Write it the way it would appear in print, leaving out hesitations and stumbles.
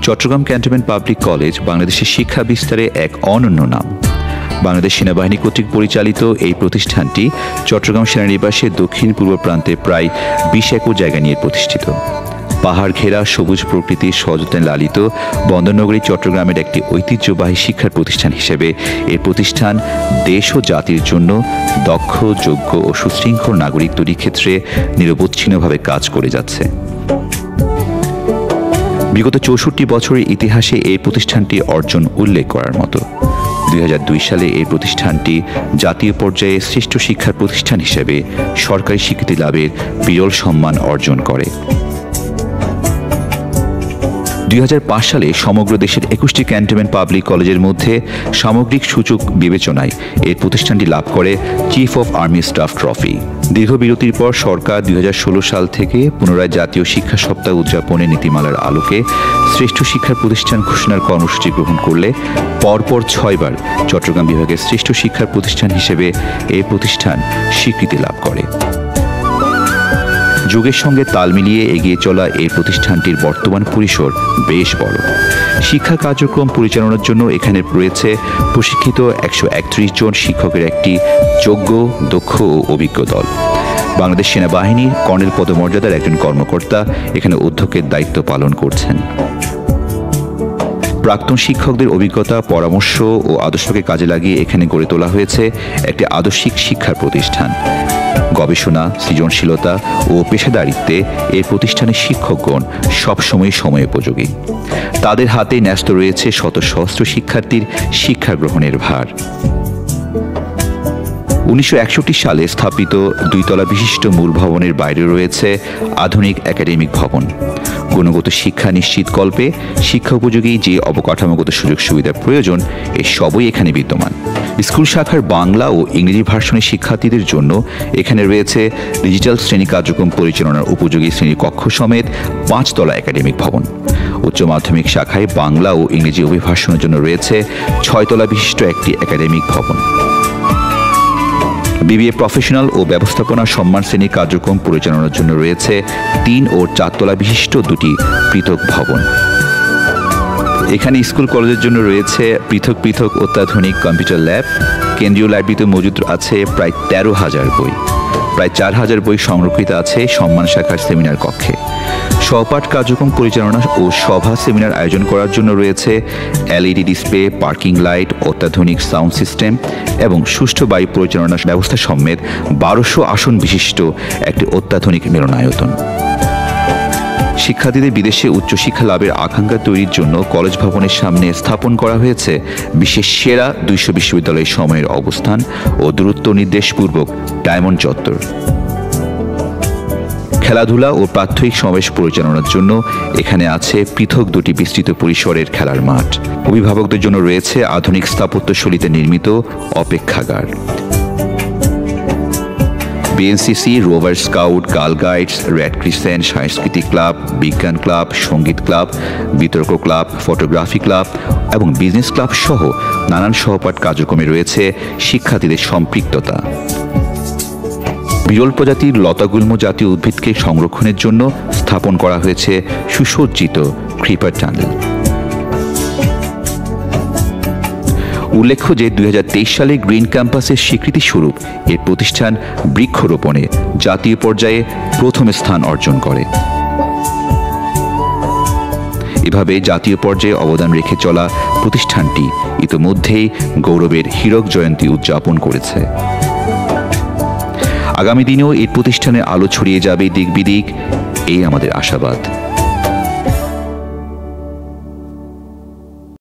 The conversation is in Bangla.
চট্টগ্রাম ক্যান্টনমেন্ট পাবলিক কলেজ বাংলাদেশের শিক্ষা বিস্তারে এক অনন্য নাম। বাংলাদেশ সেনাবাহিনী কর্তৃক পরিচালিত এই প্রতিষ্ঠানটি চট্টগ্রাম সেনানিবাসের দক্ষিণ পূর্ব প্রান্তে প্রায় ২০ একর জায়গা নিয়ে প্রতিষ্ঠিত। পাহাড় ঘেরা সবুজ প্রকৃতির সযত্নে লালিত বন্দরনগরী চট্টগ্রামের একটি ঐতিহ্যবাহী শিক্ষার প্রতিষ্ঠান হিসেবে এই প্রতিষ্ঠান দেশ ও জাতির জন্য দক্ষ, যোগ্য ও সুশৃঙ্খল নাগরিক তৈরির ক্ষেত্রে নিরবচ্ছিন্নভাবে কাজ করে যাচ্ছে। বিগত ৬৪ বছরের ইতিহাসে এই প্রতিষ্ঠানটি অর্জন উল্লেখ করার মতো। ২০০২ সালে এই প্রতিষ্ঠানটি জাতীয় পর্যায়ে শ্রেষ্ঠ শিক্ষার প্রতিষ্ঠান হিসেবে সরকারি স্বীকৃতি লাভের বিরল সম্মান অর্জন করে। ২০০৫ সালে সমগ্র দেশের ২১টি ক্যান্টনমেন্ট পাবলিক কলেজের মধ্যে সামগ্রিক সূচক বিবেচনায় এই প্রতিষ্ঠানটি লাভ করে chief of army staff trophy. দীর্ঘ বিরতির পর সরকার ২০১৬ সাল থেকে পুনরায় জাতীয় শিক্ষা সপ্তাহ উদযাপনের নীতিমালার আলোকে শ্রেষ্ঠ শিক্ষা প্রতিষ্ঠান ঘোষণার কর্মসূচি গ্রহণ করলে পরপর ৬ বার চট্টগ্রাম বিভাগের শ্রেষ্ঠ শিক্ষা প্রতিষ্ঠান হিসেবে এই প্রতিষ্ঠান স্বীকৃতি লাভ করে। যুগের সঙ্গে তাল মিলিয়ে এগিয়ে চলা এই প্রতিষ্ঠানটির বর্তমান পরিসর বেশ বড়। শিক্ষা কার্যক্রম পরিচালনার জন্য এখানে রয়েছে প্রশিক্ষিত ১৩১ জন শিক্ষকের একটি যোগ্য, দক্ষ ও অভিজ্ঞ দল। বাংলাদেশ সেনাবাহিনীর কর্নেল পদমর্যাদার একজন কর্মকর্তা এখানে অধ্যক্ষের দায়িত্ব পালন করছেন। প্রাক্তন শিক্ষকদের অভিজ্ঞতা, পরামর্শ ও আদর্শকে কাজে লাগিয়ে এখানে গড়ে তোলা হয়েছে একটি আদর্শিক শিক্ষার প্রতিষ্ঠান। গবেষণা, সৃজনশীলতা ও পেশাদারিত্বে এই প্রতিষ্ঠানের শিক্ষকগণ সবসময় সময়োপযোগী। তাদের হাতে ন্যস্ত রয়েছে শত সহস্র শিক্ষার্থীর শিক্ষা গ্রহণের ভার। ১৯৬১ সালে স্থাপিত ২ তলা বিশিষ্ট মূল ভবনের বাইরে রয়েছে আধুনিক একাডেমিক ভবন। গুণগত শিক্ষা নিশ্চিতকল্পে শিক্ষা উপযোগী যে অবকাঠামোগত সুযোগ সুবিধার প্রয়োজন, এই সবই এখানে বিদ্যমান। স্কুল শাখার বাংলা ও ইংরেজি ভার্সনের শিক্ষার্থীদের জন্য এখানে রয়েছে ডিজিটাল শ্রেণী কার্যক্রম পরিচালনার উপযোগী শ্রেণীকক্ষ সমেত ৫ তলা একাডেমিক ভবন। উচ্চ মাধ্যমিক শাখায় বাংলা ও ইংরেজি অভিভাষণের জন্য রয়েছে ৬ তলা বিশিষ্ট একটি একাডেমিক ভবন। বিবিএ প্রফেশনাল ও ব্যবস্থাপনা সম্মান শ্রেণী কার্যক্রম পরিচালনার জন্য রয়েছে ৩ ও ৪ তলা বিশিষ্ট দুটি পৃথক ভবন। এখানে স্কুল কলেজের জন্য রয়েছে পৃথক পৃথক অত্যাধুনিক কম্পিউটার ল্যাব। কেন্দ্রীয় লাইব্রেরিতে মজুদ আছে প্রায় ১৩,০০০ বই। প্রায় ৪,০০০ বই সংরক্ষিত আছে সম্মান শাখার সেমিনার কক্ষে। সহপাঠ কার্যক্রম পরিচালনা ও সভা সেমিনার আয়োজন করার জন্য রয়েছে এলইডি ডিসপ্লে, পার্কিং লাইট, অত্যাধুনিক সাউন্ড সিস্টেম এবং সুষ্ঠু বায়ু পরিচালনা ব্যবস্থা সমেত ১২০০ আসন বিশিষ্ট একটি অত্যাধুনিক মিলনায়তন। শিক্ষার্থীদের বিদেশে উচ্চশিক্ষা লাভের আকাঙ্ক্ষা তৈরির জন্য কলেজ ভবনের সামনে স্থাপন করা হয়েছে বিশ্বের সেরা ২০০ বিশ্ববিদ্যালয়ের সময়ের অবস্থান ও দূরত্ব নির্দেশপূর্বক ডায়মন্ড চত্বর। খেলাধুলা ও প্রাত্যহিক সমাবেশ পরিচালনার জন্য এখানে আছে পৃথক দুটি বিস্তৃত পরিসরের খেলার মাঠ। অভিভাবকদের জন্য রয়েছে আধুনিক স্থাপত্যশৈলীতে নির্মিত অপেক্ষাগার। BNCC, rover scout, girl guides, red crescent, সাংস্কৃতিক ক্লাব, বিজ্ঞান ক্লাব, সঙ্গীত ক্লাব, বিতর্ক ক্লাব, ফটোগ্রাফি ক্লাব এবং বিজনেস ক্লাব সহ নানান সহপাঠ কার্যক্রমে রয়েছে শিক্ষার্থীদের সম্পৃক্ততা। বিরল প্রজাতির লতাগুল্ম জাতীয় উদ্ভিদকে সংরক্ষণের জন্য স্থাপন করা হয়েছে সুসজ্জিত ক্রিপার টানেল। উল্লেখ্য যে ২০২৩ সালে গ্রিন ক্যাম্পাসের স্বীকৃতি স্বরূপ এর প্রতিষ্ঠান বৃক্ষরোপণে জাতীয় পর্যায়ে প্রথম স্থান অর্জন করে। এভাবে জাতীয় পর্যায়ে অবদান রেখে চলা প্রতিষ্ঠানটি ইতোমধ্যেই গৌরবের হীরক জয়ন্তী উদযাপন করেছে। আগামী দিনেও এই প্রতিষ্ঠানের আলো ছড়িয়ে যাবে দিক বিদিক, এই আমাদের আশাবাদ।